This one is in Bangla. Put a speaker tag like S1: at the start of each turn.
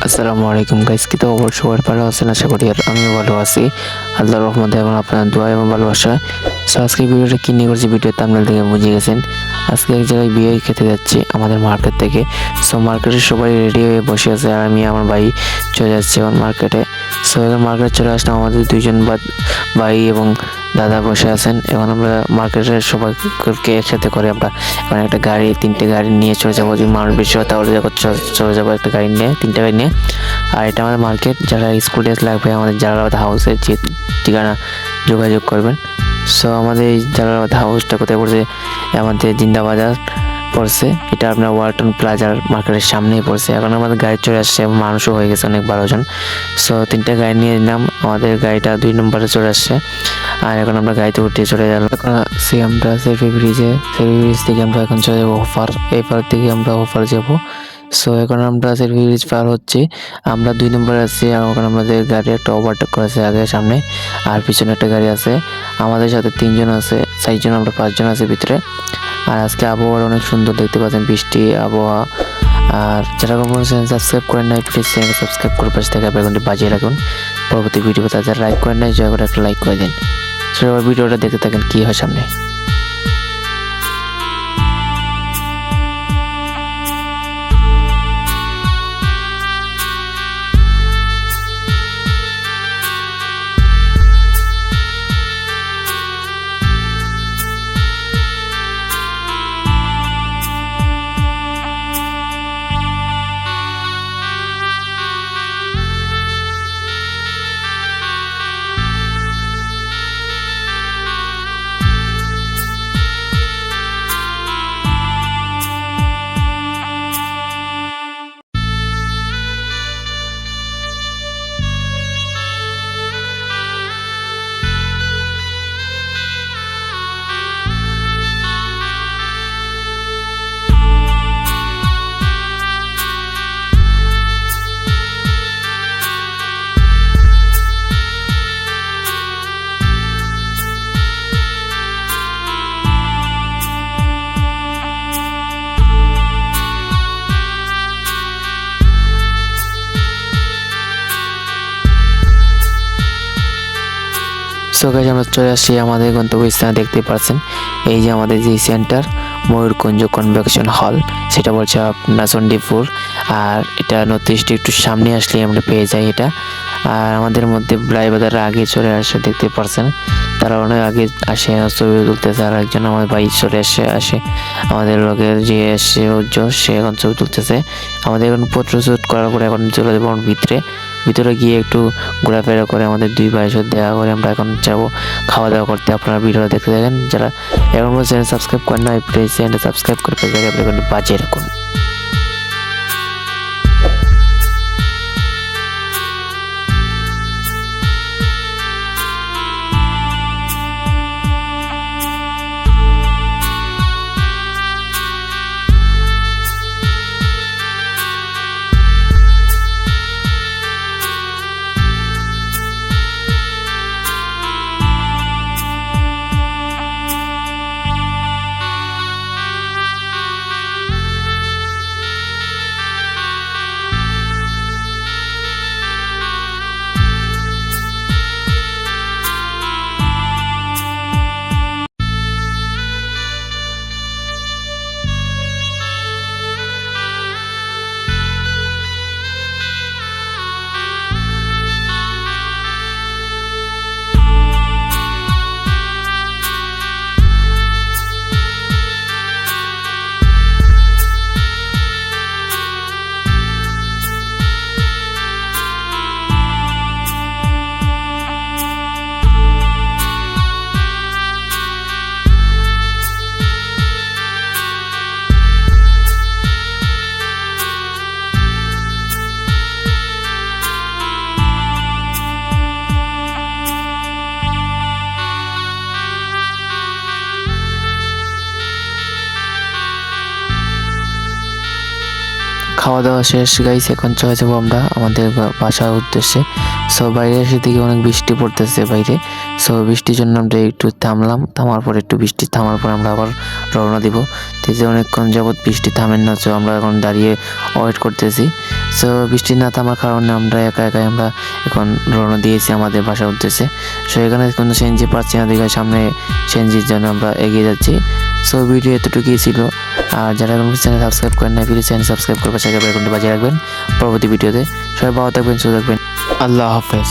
S1: আসসালামু আলাইকুম গাইস, কি তো অবশ্য সবাই ভালো আছেন আশা করি। আর আমিও ভালো আছি আল্লাহর রহমতে এবং আপনার দোয়া এবং ভালোবাসা। সো আজকে ভিডিওটা কি নিয়ে করছি, ভিডিও থাম্বনেল থেকে বুঝে গেছেন। আজকে এক জায়গায় বিয়ে খেতে যাচ্ছি আমাদের মার্কেট থেকে। সো মার্কেটে সবাই রেডি হয়ে বসে আছে আর আমি আমার ভাই চলে যাচ্ছি এখন মার্কেটে। সো এখন মার্কেটে চলে আসলাম, আমাদের দুইজন ভাই এবং দাদা বসে আছেন। এখন আমরা মার্কেটের সবাইকে একসাথে করে আমরা এখন একটা গাড়ি, তিনটে গাড়ি নিয়ে চলে যাবো। যদি মানুষ বেশি হয় তাহলে চলে যাবো একটা গাড়ি নিয়ে, তিনটে গাড়ি নিয়ে। আর এটা আমাদের মার্কেট, যারা স্কুল ড্রেস লাগবে আমাদের জালালাবাদ হাউসের যে ঠিকানা যোগাযোগ করবেন। সো আমাদের এই জালালাবাদ হাউসটা কোথায় পড়ছে, আমাদের জিন্দাবাজার পড়ছে। এটা আপনার ওয়ালটন প্লাজার মার্কেটের সামনেই পড়ছে। এখন আমাদের গাড়ি চলে আসছে, মানুষও হয়ে গেছে অনেক 12 জন। সো তিনটা গাড়ি নিয়ে নিলাম, আমাদের গাড়িটা 2 নম্বরে চলে আসছে। আর এখন আমরা গাড়িতে উঠে চলে গেলাম এখন আমরা সেলফি ব্রিজে। সেলফি ব্রিজ থেকে আমরা এখন চলে যাবো অফার, এই পার থেকে আমরা অফার যাবো। সো এখন আমরা সেলফি ব্রিজ পার হচ্ছে, আমরা 2 নম্বরে আছি। আর ওখানে আমাদের গাড়ি একটা ওভারটেক করেছে আগে সামনে, আর পিছনে একটা গাড়ি আছে। আমাদের সাথে 3 জন আছে, 4 জন, আমরা 5 জন আছি ভিতরে। আর আজকে আবহাওয়া অনেক সুন্দর, দেখতে পাচ্ছেন বৃষ্টি আবহাওয়া। আর যারা কখনো চ্যানেল সাবস্ক্রাইব করেন নাই, প্লিজ চ্যানেল সাবস্ক্রাইব করে পাশে থাকা বেল আইকনটি বাজিয়ে রাখুন। পরবর্তী ভিডিও যারা লাইক করেন নাই, জয় করে একটা লাইক করে দিন। সবাই ভিডিওটা দেখতে থাকেন কি হয় সামনে। সো গাইস, আমরা চলে আসছি আমাদের গন্তব্যস্থানে। দেখতে পাচ্ছেন এই যে আমাদের যে সেন্টার ময়ূরকুঞ্জ কনভেনশন হল, সেটা বলছে আপনার চণ্ডীপুর। আর এটা নর্থ ইস্টে একটু সামনে আসলে আমরা পেয়ে যাই এটা। আর আমাদের মধ্যে ব্রাইবাদাররা আগে চলে আসে, দেখতে পাচ্ছেন তারা অনেক আগে আসে, ছবি তুলতেছে। আর একজন আমার ভাই চলে আসে আমাদের লোকের যে এসে উজ্জ্বল, সে এখন ছবি তুলতেছে। আমাদের এখন ফটো শ্যুট করার পরে এখন চলে যাবো ভিতরে গিয়ে একটু ঘোরাফেরা করে আমাদের 2 ভাইয়ের সাথে দেখা করে আমরা এখন যাবো খাওয়া দাওয়া করতে। আপনারা ভিডিওটা দেখতে থাকেন। যারা এখন চ্যানেল সাবস্ক্রাইব করেন না, প্লিজ চ্যানেলটা সাবস্ক্রাইব করে বাজিয়ে রাখুন। খাওয়া দাওয়া শেষ গাইস, এখন চলে যাবো আমরা আমাদের বাসার উদ্দেশ্যে। সো বাইরে এসে দেখি অনেক বৃষ্টি পড়তেছে বাইরে। সো বৃষ্টির জন্য আমরা একটু থামলাম, থামার পর একটু বৃষ্টি থামার পর আমরা আবার রওনা দিব। তো যে অনেকক্ষণ যাবৎ বৃষ্টি থামেন না, সো আমরা এখন দাঁড়িয়ে ওয়েট করতেছি। সো বৃষ্টি না থামার কারণে আমরা একা একাই আমরা এখন রওনা দিয়েছি আমাদের বাসার উদ্দেশ্যে। সো এখানে কোনো সিএনজি পাচ্ছি না, দিকে সামনে সিএনজির জন্য আমরা এগিয়ে যাচ্ছি। সো ভিডিও এতটুকুই ছিল। আর যারা এখন চ্যানেল সাবস্ক্রাইব করেন না, প্লিজ চ্যানেল সাবস্ক্রাইব করে পাশে বেল আইকনটি বাজিয়ে রাখবেন পরবর্তী ভিডিওতে। সবাই ভালো থাকবেন, সুস্থ থাকবেন। আল্লাহ হাফেজ।